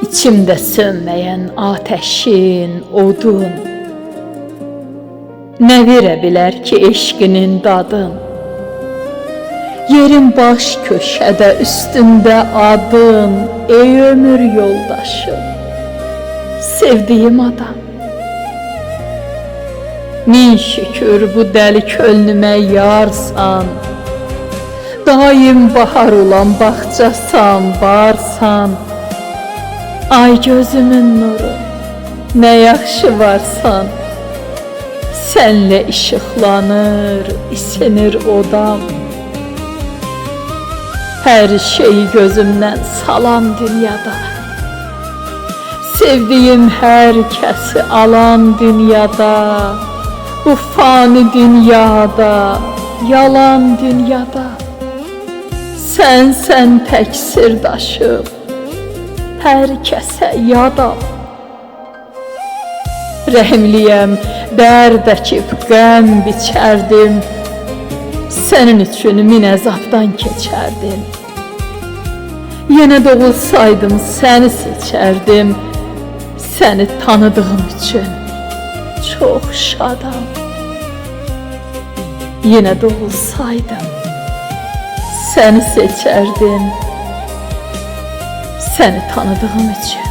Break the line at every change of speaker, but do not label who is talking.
İçimdə sönməyən ateşin, odun nə verə bilər ki eşqinin dadın? Yerin baş köşədə üstündə adın, ey ömür yoldaşım, sevdiyim adam. Min şükür bu dəli könlümə yarsan, daim bahar olan bağçasan, varsan. Ay gözümün nuru, nə yaxşı varsan. Sənlə işıqlanır, isinir odam. Hər şeyi gözümdən salan dünyada, sevdiyim hər kəsi alan dünyada, bu fani dünyada, yalan dünyada. Sən tək sirdaşım, hər kəsə yadam. Rəhimliyəm, dərd əkib qəm biçərdim, sənin üçün min əzabdan keçərdim. Yenə doğulsaydım səni seçərdim, səni tanıdığım üçün çox şadam. Yenə doğulsaydım səni seçərdim, səni tanıdığım üçün